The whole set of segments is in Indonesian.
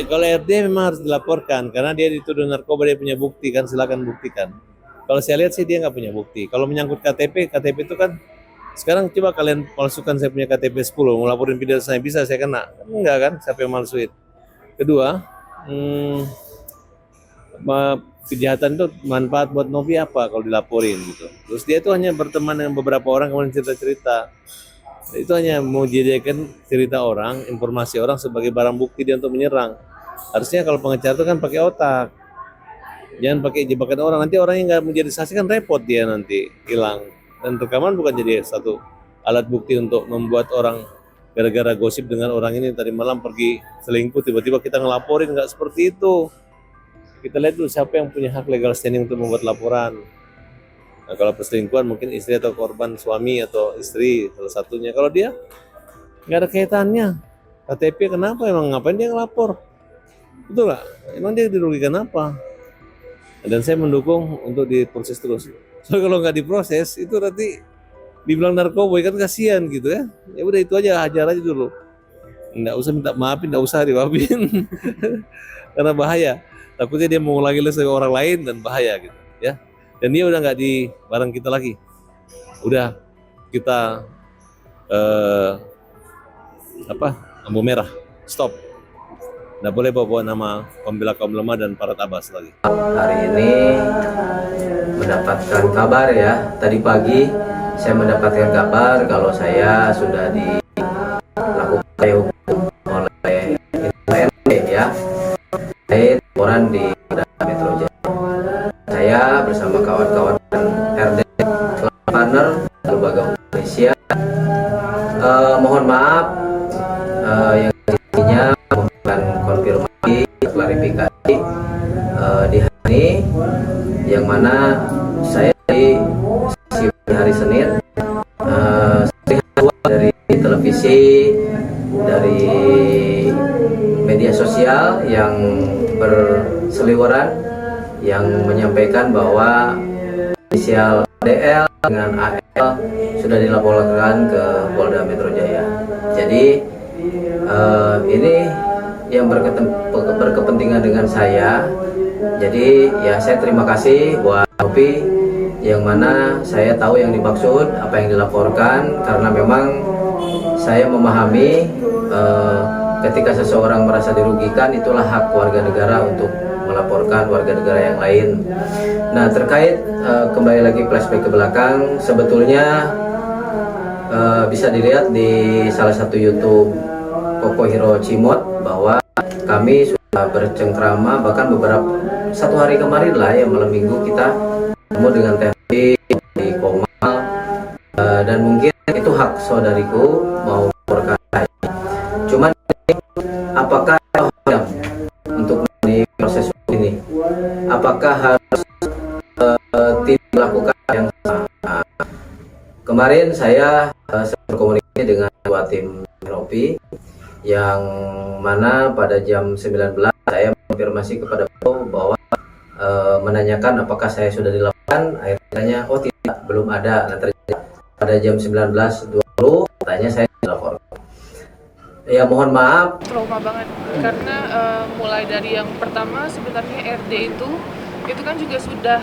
kalau RD memang harus dilaporkan karena dia dituduh narkoba, dia punya bukti kan, silakan buktikan. Kalau saya lihat sih dia nggak punya bukti. Kalau menyangkut KTP, KTP itu kan sekarang coba kalian palsukan saya punya KTP 10, mau laporin video saya bisa saya kena. Enggak kan, siapa yang malsuin. Kedua, hmm, kejahatan itu manfaat buat Novi apa kalau dilaporin gitu. Terus dia itu hanya berteman dengan beberapa orang kemudian cerita-cerita. Itu hanya mau dijadikan cerita orang, informasi orang sebagai barang bukti dia untuk menyerang. Harusnya kalau pengecar itu kan pakai otak, jangan pakai jebakan orang. Nanti orang yang nggak menjadi saksi kan repot, dia nanti hilang. Dan rekaman bukan jadi satu alat bukti untuk membuat orang gara-gara gosip dengan orang ini tadi malam pergi selingkuh, tiba-tiba kita ngelaporin, nggak seperti itu. Kita lihat dulu siapa yang punya hak legal standing untuk membuat laporan. Nah, kalau perselingkuhan mungkin istri atau korban suami atau istri salah satunya. Kalau dia nggak ada kaitannya, KTP kenapa emang ngapain dia ngelapor? Betul nggak? Emang dia dirugikan apa? Dan saya mendukung untuk diproses terus. So kalau nggak diproses itu nanti dibilang narkoba kan kasihan gitu ya. Ya udah itu aja, hajar aja dulu. Nggak usah minta maafin, nggak usah dimaafin karena bahaya. Takutnya dia mau lagi ke orang lain dan bahaya gitu ya. Dan dia udah nggak di bareng kita lagi. Udah kita lampu merah, stop. Nggak boleh bawa nama pembela kaum lemah dan para tabas lagi. Hari ini mendapatkan kabar ya, tadi pagi saya mendapatkan kabar kalau saya sudah dilakukan hukum oleh RT ya, terkait laporan di Polda Metro Jaya. Saya bersama kawan-kawan RD Partner Lembaga Indonesia mohon maaf yang intinya memberikan konfirmasi klarifikasi di hari ini, yang mana saya di hari Senin dari televisi, dari media sosial yang berseliweran yang menyampaikan bahwa inisial DL dengan AL sudah dilaporkan ke Polda Metro Jaya. Jadi ini yang berkepentingan dengan saya. Jadi ya saya terima kasih buat Novi, yang mana saya tahu yang dimaksud apa yang dilaporkan, karena memang saya memahami ketika seseorang merasa dirugikan itulah hak warga negara untuk melaporkan warga negara yang lain. Nah, terkait kembali lagi flashback ke belakang, sebetulnya bisa dilihat di salah satu YouTube Koko Hiro Cimot bahwa kami sudah bercengkrama, bahkan beberapa satu hari kemarin lah ya, malam minggu kita ketemu dengan Tevi di Komal, dan mungkin itu hak saudariku mau melaporkan saya. Cuman apakah untuk di proses ini apakah harus tidak melakukan yang sama? Kemarin saya berkomunikasi dengan ketua tim Novi, yang mana pada jam 19 saya konfirmasi kepada beliau bahwa menanyakan apakah saya sudah dilaporkan. Akhirnya oh tidak, belum ada. Nah, ternyata pada jam 19.20 katanya saya dilaporkan. Ya mohon maaf. Trauma banget karena mulai dari yang pertama sebenarnya RD itu kan juga sudah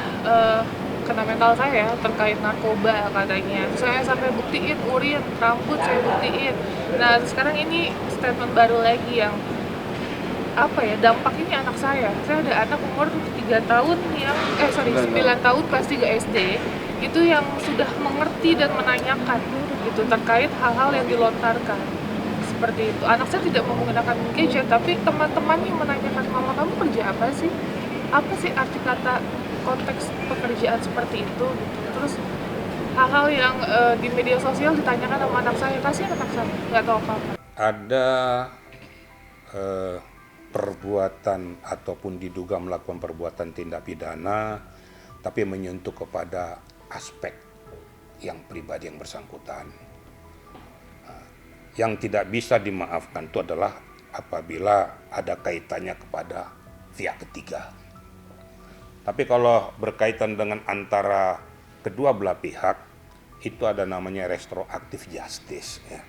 kena mental saya terkait narkoba katanya. Saya sampai buktiin urin, rambut saya buktiin. Nah sekarang ini statement baru lagi yang apa ya, dampak ini anak saya ada anak umur 3 tahun yang 9 tahun kelas 3 SD itu yang sudah mengerti dan menanyakan gitu terkait hal-hal yang dilontarkan seperti itu. Anak saya tidak mau menggunakan gadget, tapi teman-temannya menanyakan, mama kamu kerja apa sih arti kata konteks pekerjaan seperti itu gitu. Terus hal-hal yang di media sosial ditanyakan sama anak saya, kasihan anak saya nggak tahu apa-apa. Ada perbuatan ataupun diduga melakukan perbuatan tindak pidana tapi menyentuh kepada aspek yang pribadi yang bersangkutan. Yang tidak bisa dimaafkan itu adalah apabila ada kaitannya kepada pihak ketiga. Tapi kalau berkaitan dengan antara kedua belah pihak, itu ada namanya restoratif justice ya.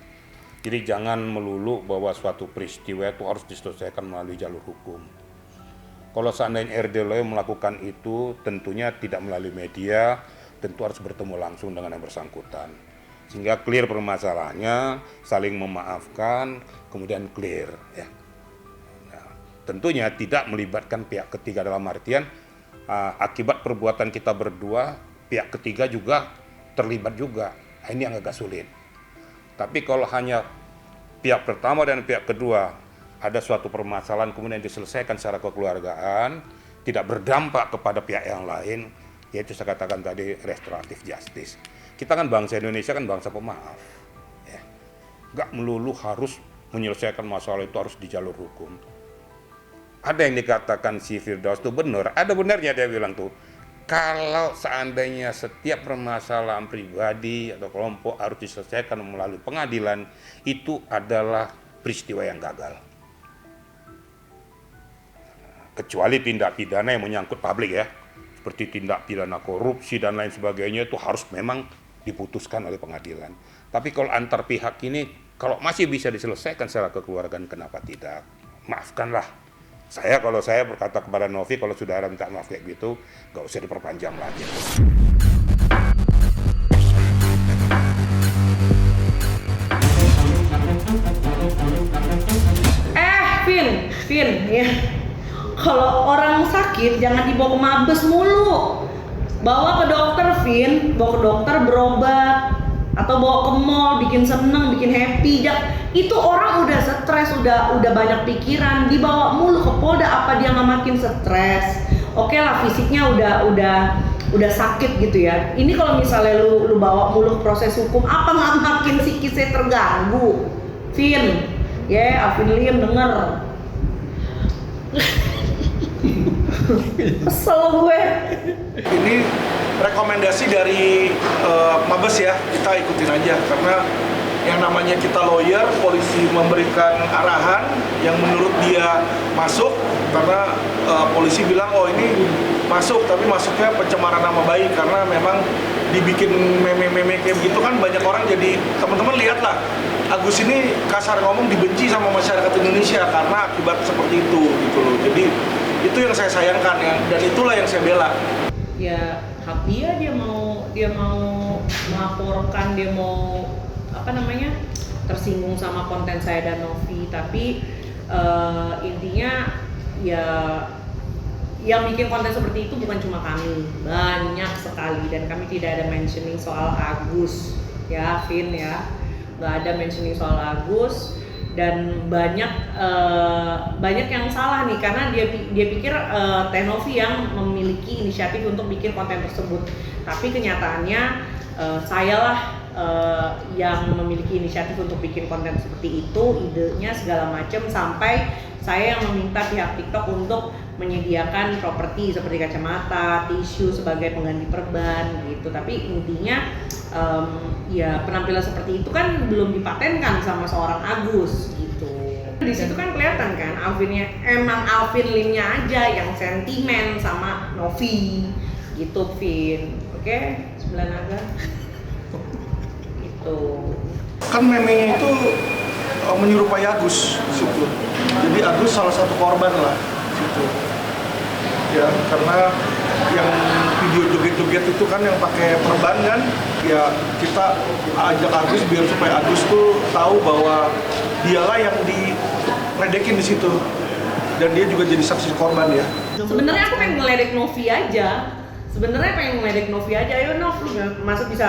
Jadi jangan melulu bahwa suatu peristiwa itu harus diselesaikan melalui jalur hukum. Kalau seandainya RD Loyo melakukan itu, tentunya tidak melalui media, tentu harus bertemu langsung dengan yang bersangkutan. Sehingga clear permasalahannya, saling memaafkan, kemudian clear. Ya. Nah, tentunya tidak melibatkan pihak ketiga dalam artian akibat perbuatan kita berdua, pihak ketiga juga terlibat juga. Nah, ini yang agak sulit. Tapi kalau hanya pihak pertama dan pihak kedua ada suatu permasalahan kemudian diselesaikan secara kekeluargaan, tidak berdampak kepada pihak yang lain, yaitu saya katakan tadi restoratif justice. Kita kan bangsa Indonesia kan bangsa pemaaf. Ya. Nggak melulu harus menyelesaikan masalah itu harus di jalur hukum. Ada yang dikatakan si Firdaus itu benar, ada benarnya dia bilang tuh, kalau seandainya setiap permasalahan pribadi atau kelompok harus diselesaikan melalui pengadilan, itu adalah peristiwa yang gagal. Kecuali tindak pidana yang menyangkut publik ya, seperti tindak pidana korupsi dan lain sebagainya, itu harus memang diputuskan oleh pengadilan. Tapi kalau antar pihak ini, kalau masih bisa diselesaikan secara kekeluargaan, kenapa tidak? Maafkanlah. Kalau saya berkata kepada Novi, kalau sudah ada minta maaf kayak gitu, nggak usah diperpanjang lagi. Vin, ya. Kalau orang sakit jangan dibawa ke mabes mulu. Bawa ke dokter, Vin. Bawa ke dokter berobat. Atau bawa ke mall, bikin seneng, bikin happy. Itu orang udah stres, udah banyak pikiran. Dibawa mulu ke Polda, apa dia nggak makin stres? Oke lah, fisiknya udah sakit gitu ya. Ini kalau misalnya lu bawa mulu ke proses hukum, apa nggak makin psikisnya terganggu? Vin, Alvin Lim denger. Kesel gue. Ini rekomendasi dari Mabes ya, kita ikutin aja karena yang namanya kita lawyer, polisi memberikan arahan yang menurut dia masuk karena polisi bilang oh ini masuk, tapi masuknya pencemaran nama baik karena memang dibikin meme-meme kayak begitu kan banyak orang jadi teman-teman lihatlah Agus ini kasar ngomong dibenci sama masyarakat Indonesia karena akibat seperti itu gitu loh. Jadi itu yang saya sayangkan ya, dan itulah yang saya bela. Ya hak dia mau melaporkan, dia mau tersinggung sama konten saya dan Novi, tapi intinya ya yang bikin konten seperti itu bukan cuma kami, banyak sekali, dan kami tidak ada mentioning soal Agus ya Vin ya, nggak ada mentioning soal Agus. Dan banyak yang salah nih karena dia pikir Teh Novi yang memiliki inisiatif untuk bikin konten tersebut, tapi kenyataannya sayalah yang memiliki inisiatif untuk bikin konten seperti itu, idenya segala macam, sampai saya yang meminta pihak TikTok untuk menyediakan properti seperti kacamata, tisu sebagai pengganti perban gitu. Tapi intinya ya penampilan seperti itu kan belum dipatenkan sama seorang Agus gitu. Di situ kan kelihatan kan Alvin Limnya aja yang sentimen sama Novi gitu, Vin. Oke, 9 naga. Gitu. Kan memenya itu menyerupai Agus situ. Jadi Agus salah satu korban lah situ. Ya, karena yang video joget-joget itu kan yang pakai perban kan, ya kita ajak Agus biar supaya Agus tuh tahu bahwa dialah yang diledekin di situ, dan dia juga jadi saksi korban ya. Sebenarnya aku pengen ngeledek Novi aja. Ayo Nov, lu masa bisa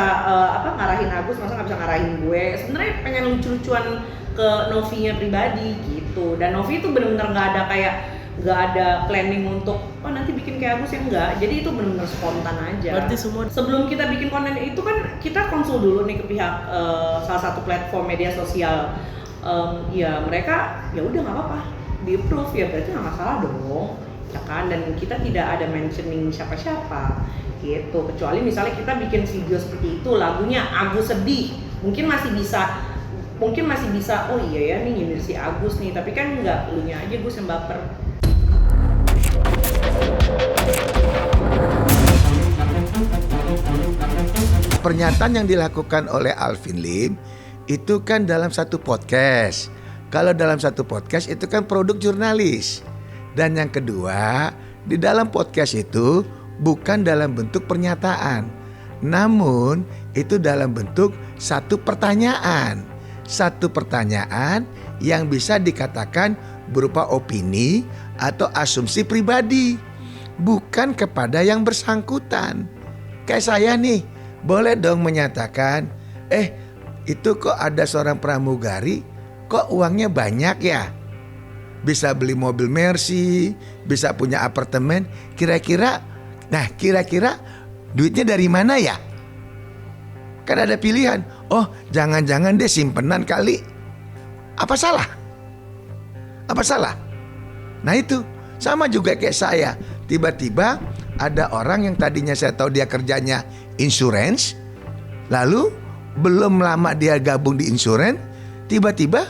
ngarahin Agus, masa nggak bisa ngarahin gue. Sebenarnya pengen lucu-lucuan ke Novinya pribadi gitu. Dan Novi itu benar-benar nggak ada planning untuk nanti bikin kayak Agus, ya enggak. Jadi itu benar-benar spontan aja. Berarti semua sebelum kita bikin konten itu kan kita konsul dulu nih ke pihak salah satu platform media sosial. Ya mereka ya udah nggak apa-apa, di approve ya, berarti nggak masalah dong, ya kan. Dan kita tidak ada mentioning siapa-siapa gitu, kecuali misalnya kita bikin video seperti itu, lagunya Agus sedih, mungkin masih bisa oh iya ya nih nyindir si Agus nih, tapi kan nggak, elunya aja Gus yang baper. Pernyataan yang dilakukan oleh Alvin Lim itu kan dalam satu podcast. Kalau dalam satu podcast itu kan produk jurnalis. Dan yang kedua, di dalam podcast itu bukan dalam bentuk pernyataan, namun itu dalam bentuk satu pertanyaan. Satu pertanyaan yang bisa dikatakan berupa opini atau asumsi pribadi, bukan kepada yang bersangkutan. Kayak saya nih, boleh dong menyatakan, itu kok ada seorang pramugari, kok uangnya banyak ya? Bisa beli mobil Mercy, bisa punya apartemen, kira-kira duitnya dari mana ya? Kan ada pilihan, oh jangan-jangan dia simpenan kali. Apa salah? Apa salah? Nah itu, sama juga kayak saya. Tiba-tiba ada orang yang tadinya saya tahu dia kerjanya insurance, lalu belum lama dia gabung di insurance, tiba-tiba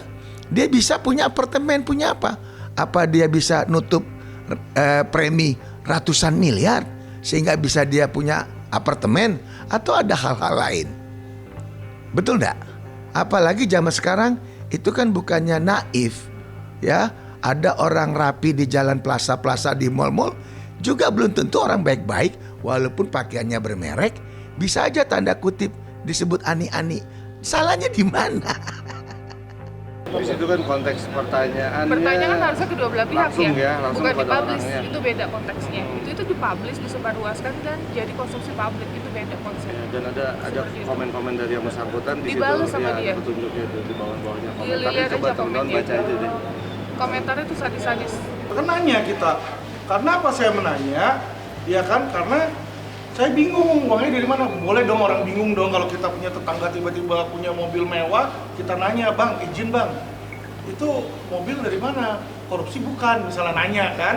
dia bisa punya apartemen, punya apa? Apa dia bisa nutup premi ratusan miliar sehingga bisa dia punya apartemen, atau ada hal-hal lain? Betul enggak? Apalagi zaman sekarang itu kan bukannya naif, ya. Ada orang rapi di jalan plaza-plaza di mal-mal juga belum tentu orang baik-baik, walaupun pakaiannya bermerek, bisa aja tanda kutip disebut ani-ani. Salahnya di mana? Di situ kan konteks pertanyaannya. Pertanyaan harusnya kedua belah pihak langsung ya, langsung bukan kepada dipublish. orangnya. Itu beda konteksnya. Itu dipublish, disebarluaskan dan jadi konsumsi publik, itu beda konsepnya. Dan ada Seperti itu. komen-komen dari yang bersangkutan di situ. Dibalas sama dia. Petunjuknya itu di bawah-bawahnya. Dilihat Komentarnya aja coba teman-teman komennya. baca aja deh. Komentarnya tuh sadis-sadis. Kan nanya kita, karena apa saya menanya? Ya kan, karena saya bingung uangnya dari mana. Boleh dong orang bingung dong kalau kita punya tetangga tiba-tiba punya mobil mewah, kita nanya, bang izin bang, itu mobil dari mana? Korupsi bukan, misalnya nanya kan.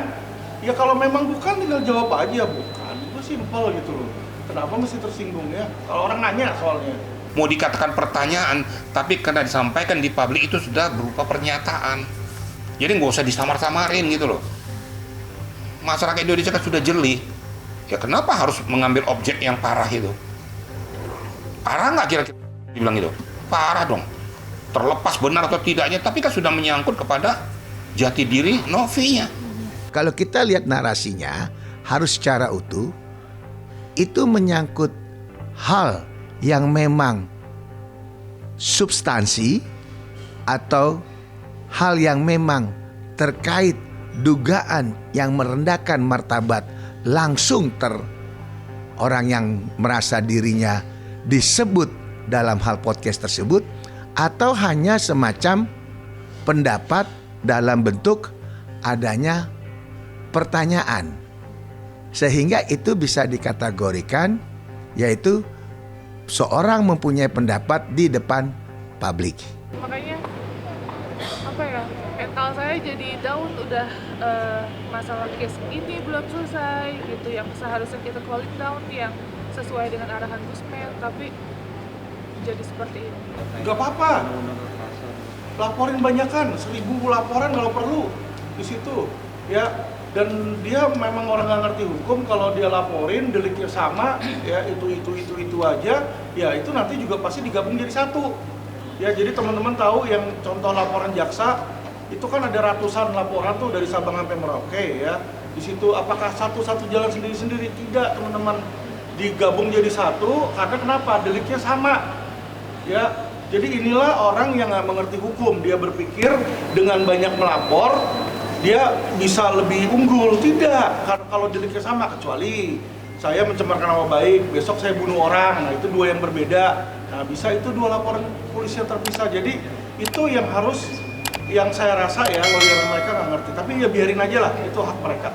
Ya kalau memang bukan tinggal jawab aja bukan, itu simpel gitu loh. Kenapa mesti tersinggung ya? Kalau orang nanya soalnya. Mau dikatakan pertanyaan, tapi karena disampaikan di publik itu sudah berupa pernyataan. Jadi nggak usah disamar-samarin gitu loh. Masyarakat Indonesia kan sudah jeli. Ya kenapa harus mengambil objek yang parah itu? Parah nggak kira-kira dibilang itu? Parah dong. Terlepas benar atau tidaknya, tapi kan sudah menyangkut kepada jati diri Novinya. Kalau kita lihat narasinya harus secara utuh, itu menyangkut hal yang memang substansi atau hal yang memang terkait dugaan yang merendahkan martabat langsung orang yang merasa dirinya disebut dalam hal podcast tersebut, atau hanya semacam pendapat dalam bentuk adanya pertanyaan, sehingga itu bisa dikategorikan yaitu seorang mempunyai pendapat di depan publik. Makanya apa ya, mental saya jadi down udah masalah case ini belum selesai gitu, yang seharusnya kita calling down yang sesuai dengan arahan Gusmen, tapi jadi seperti ini. Gak apa-apa, laporin banyakan, 1000 laporan kalau perlu di situ ya. Dan dia memang orang nggak ngerti hukum, kalau dia laporin deliknya sama ya, itu aja ya, itu nanti juga pasti digabung jadi satu ya. Jadi teman-teman tahu yang contoh laporan jaksa itu kan ada ratusan laporan tuh dari Sabang sampai Merauke ya. Di situ apakah satu-satu jalan sendiri-sendiri? Tidak, teman-teman, digabung jadi satu karena kenapa? Deliknya sama ya. Jadi inilah orang yang nggak mengerti hukum, dia berpikir dengan banyak melapor dia bisa lebih unggul. Tidak, karena kalau deliknya sama, kecuali saya mencemarkan nama baik, besok saya bunuh orang, nah itu dua yang berbeda. Nah bisa itu dua laporan polisi yang terpisah. Jadi itu yang harus, yang saya rasa ya lawyer mereka nggak ngerti, tapi ya biarin aja lah, itu hak mereka.